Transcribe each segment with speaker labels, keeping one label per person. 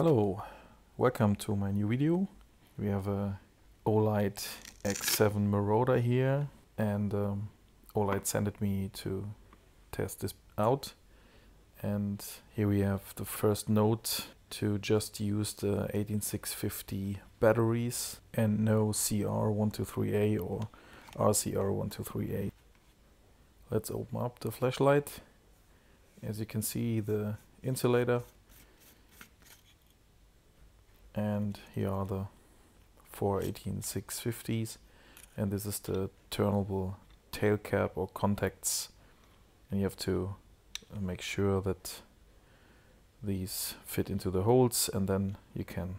Speaker 1: Hello, welcome to my new video. We have a Olight X7 Marauder here, and Olight sent me to test this out. And here we have the first note to just use the 18650 batteries and no CR123A or RCR123A. Let's open up the flashlight. As you can see, the insulator. And here are the four 18650s, and this is the turnable tail cap or contacts, and you have to make sure that these fit into the holes, and then you can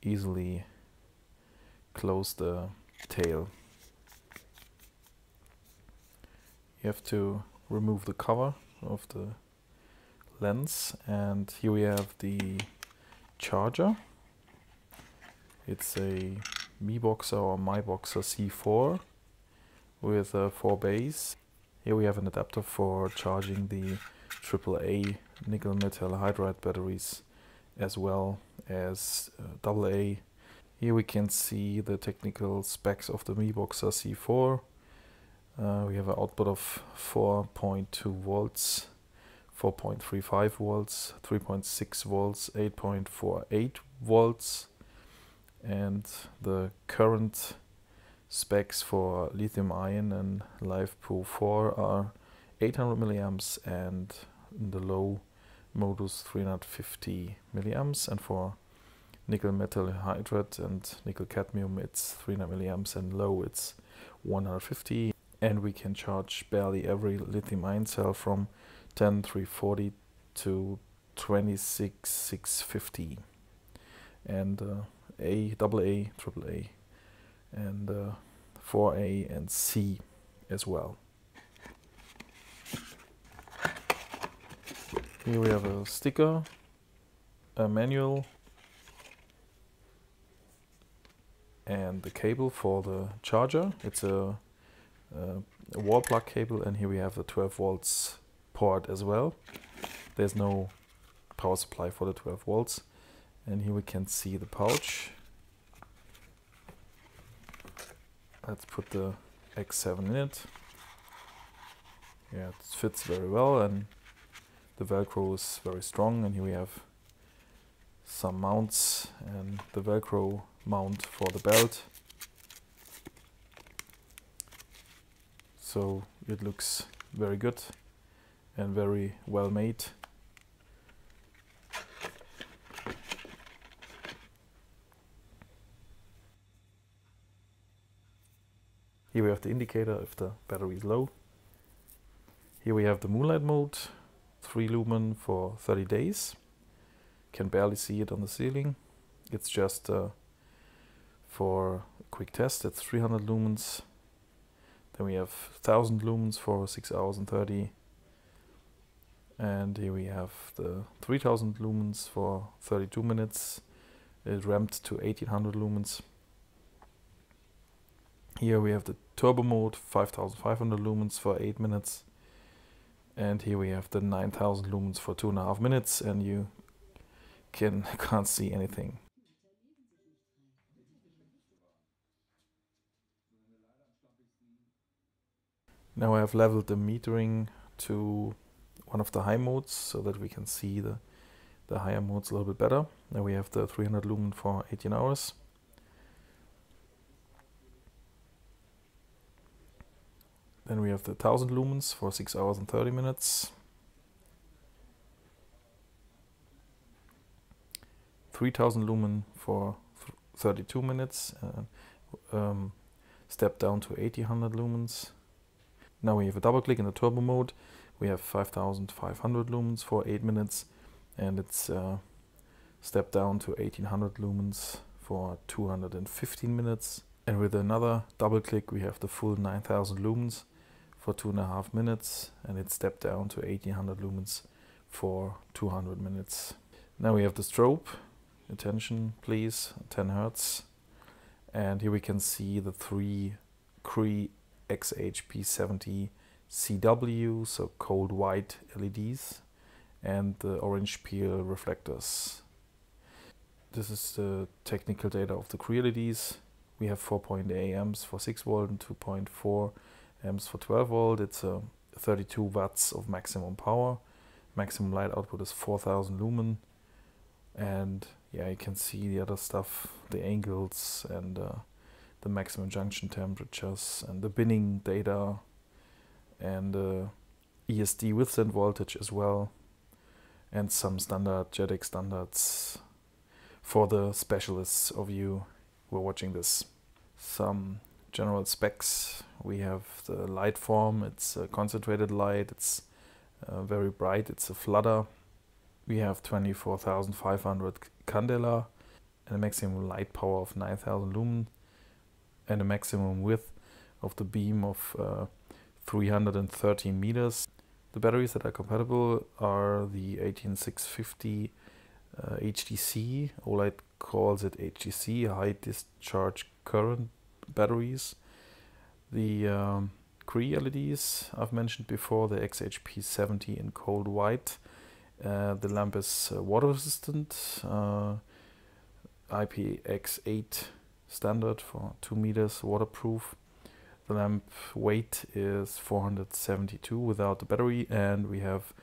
Speaker 1: easily close the tail. You have to remove the cover of the lens, and here we have the charger. It's a MiBoxer or MyBoxer C4 with 4 bays. Here we have an adapter for charging the AAA nickel metal hydride batteries as well as AA. Here we can see the technical specs of the MiBoxer C4. We have an output of 4.2 volts, 4.35 volts, 3.6 volts, 8.48 volts. And the current specs for lithium ion and LiFePO 4 are 800 milliamps, and in the low modus 350 milliamps, and for nickel metal hydride and nickel cadmium it's 300 milliamps, and low it's 150. And we can charge barely every lithium ion cell from 10340 to 26650, and AA, AAA, and 4A and C as well. Here we have a sticker, a manual, and the cable for the charger. It's a wall plug cable, and here we have the 12 volts port as well. There's no power supply for the 12 volts. And here we can see the pouch. Let's put the X7 in it. Yeah, it fits very well, and the Velcro is very strong. And here we have some mounts and the Velcro mount for the belt. So it looks very good and very well made. Here we have the indicator if the battery is low. Here we have the Moonlight mode, 3 lumen for 30 days. Can barely see it on the ceiling. It's just for a quick test, it's 300 lumens. Then we have 1000 lumens for 6 hours and 30. And here we have the 3000 lumens for 32 minutes. It ramped to 1800 lumens. Here we have the turbo mode, 5500 lumens for 8 minutes. And here we have the 9000 lumens for 2.5 minutes, and you can't see anything. Now I have leveled the metering to one of the high modes so that we can see the higher modes a little bit better. Now we have the 300 lumen for 18 hours. Then we have the 1000 lumens for 6 hours and 30 minutes. 3000 lumen for 32 minutes. Step down to 1800 lumens. Now we have a double click in the turbo mode. We have 5500 lumens for 8 minutes. And it's step down to 1800 lumens for 215 minutes. And with another double click we have the full 9000 lumens for 2.5 minutes, and it stepped down to 1800 lumens for 200 minutes. Now we have the strobe. Attention please, 10 Hertz. And here we can see the 3 CREE XHP70 CW, so cold white LEDs, and the orange peel reflectors. This is the technical data of the CREE LEDs. We have 4.8 amps for 6 volt and 2.4 amps for 12 volt. It's 32 watts of maximum power. Maximum light output is 4000 lumen. And yeah, you can see the other stuff, the angles and the maximum junction temperatures and the binning data and ESD withstand voltage as well, and some standard JEDEC standards for the specialists of you who are watching this. Some general specs. We have the light form. It's a concentrated light. It's very bright. It's a flutter. We have 24,500 candela and a maximum light power of 9,000 lumen and a maximum width of the beam of 313 meters. The batteries that are compatible are the 18650 HTC. Olight calls it HTC, high discharge current batteries. The CREE LEDs I've mentioned before, the XHP70 in cold white. The lamp is water resistant, IPX8 standard for 2 meters, waterproof. The lamp weight is 472 without the battery, and we have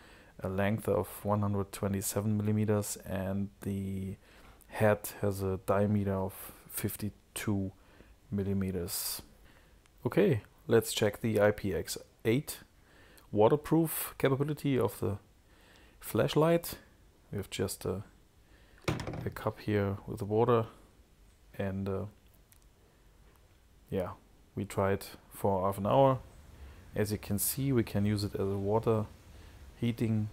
Speaker 1: a length of 127 millimeters, and the head has a diameter of 52 millimeters. Okay, let's check the IPX8 waterproof capability of the flashlight. We have just a cup here with the water, and yeah, we tried for half an hour. As you can see, we can use it as a water heating.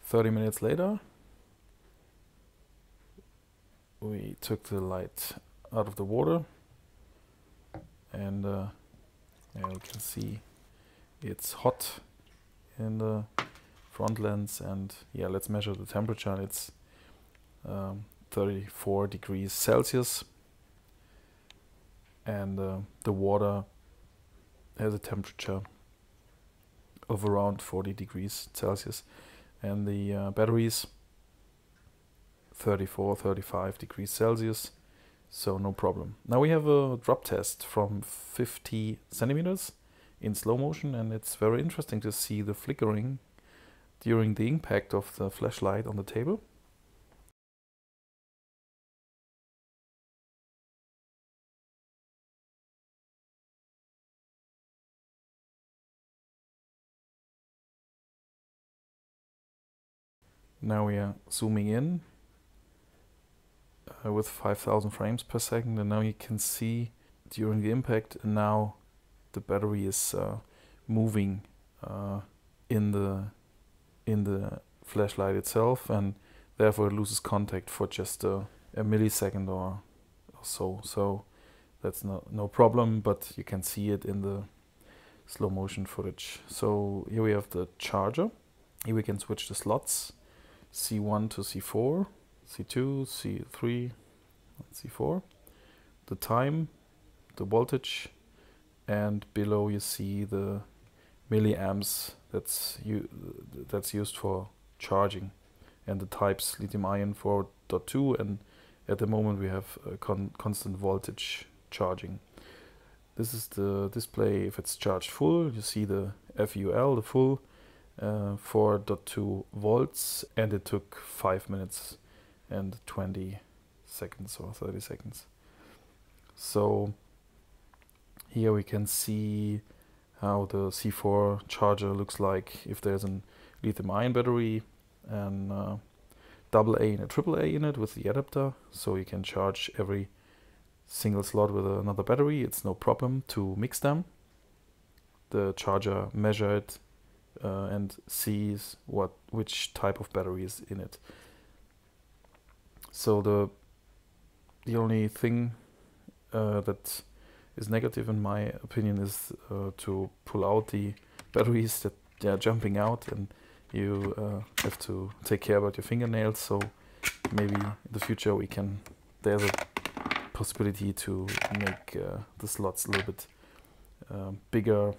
Speaker 1: "30 minutes later, we took the light out of the water, and yeah, you can see it's hot in the front lens. And yeah, let's measure the temperature. It's 34 degrees Celsius, and the water has a temperature of around 40 degrees Celsius, and the batteries 34-35 degrees Celsius, so no problem. Now we have a drop test from 50 centimeters in slow motion, and it's very interesting to see the flickering during the impact of the flashlight on the table. Now we are zooming in with 5000 frames per second, and now you can see during the impact, and now the battery is moving in the flashlight itself, and therefore it loses contact for just a millisecond or so. So that's no problem, but you can see it in the slow motion footage. So here we have the charger. Here we can switch the slots, C1 to C4, C2, C3, C4, the time, the voltage, and below you see the milliamps that's used for charging, and the types lithium-ion 4.2, and at the moment we have a constant voltage charging. This is the display if it's charged full. You see the FUL, the full 4.2 volts, and it took 5 minutes and 20 seconds or 30 seconds. So here we can see how the C4 charger looks like if there's a lithium-ion battery and AA and a AAA in it with the adapter, so you can charge every single slot with another battery. It's no problem to mix them. The charger measures it and sees which type of battery is in it. So the only thing that is negative in my opinion is to pull out the batteries that they are jumping out, and you have to take care about your fingernails. So maybe in the future there's a possibility to make the slots a little bit bigger,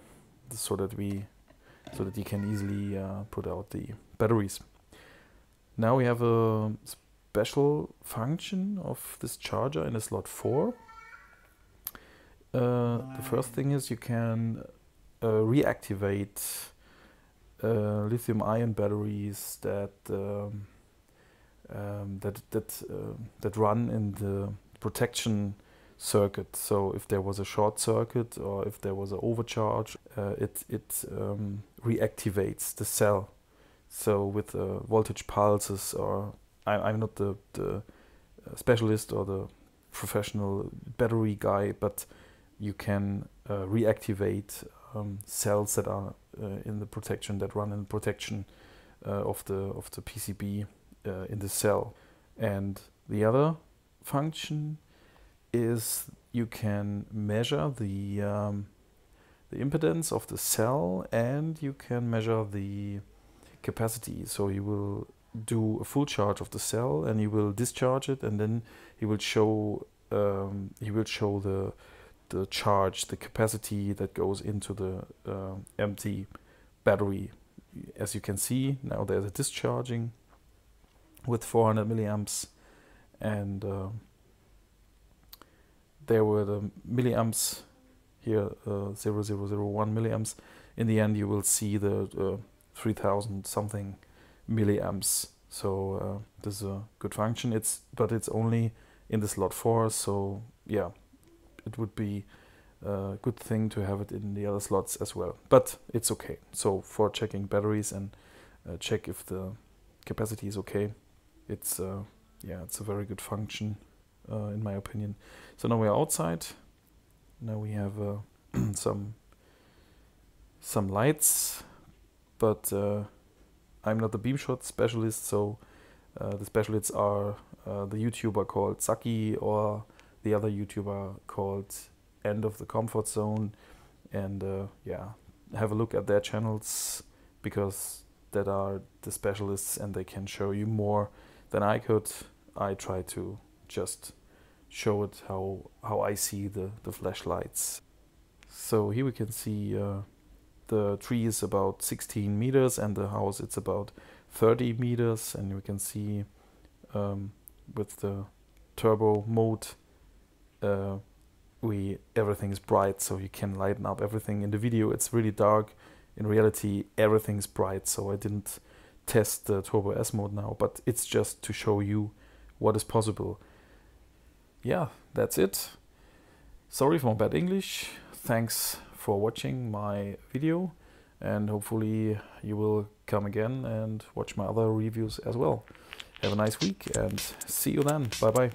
Speaker 1: so that you can easily put out the batteries. Now we have a special function of this charger in a slot 4. The first thing is you can reactivate lithium-ion batteries that run in the protection circuit. So if there was a short circuit or if there was an overcharge, it reactivates the cell. So with voltage pulses, or I'm not the specialist or the professional battery guy, but you can reactivate cells that are in the protection, that run in protection of the PCB in the cell. And the other function is you can measure the impedance of the cell, and you can measure the capacity. So you will do a full charge of the cell and you will discharge it, and then he will show the charge, the capacity that goes into the empty battery. As you can see, now there's a discharging with 400 milliamps, and there were the milliamps here, 0001 milliamps. In the end, you will see the 3000 something milliamps. So this is a good function. But it's only in the slot 4. So yeah, it would be a good thing to have it in the other slots as well. But it's okay. So for checking batteries and check if the capacity is okay, it's a very good function in my opinion. So now we are outside. Now we have some lights, but I'm not the beam shot specialist, so the specialists are the YouTuber called Saki, or the other YouTuber called End of the Comfort Zone, and yeah, have a look at their channels, because that are the specialists and they can show you more than I could. I try to just show it how I see the flashlights. So here we can see the tree is about 16 meters and the house it's about 30 meters, and we can see with the turbo mode everything is bright, so you can lighten up everything. In the video it's really dark, in reality everything's bright, so I didn't test the Turbo S mode now, but it's just to show you what is possible. Yeah, that's it. Sorry for my bad English. Thanks for watching my video, and hopefully you will come again and watch my other reviews as well. Have a nice week and see you then. Bye bye.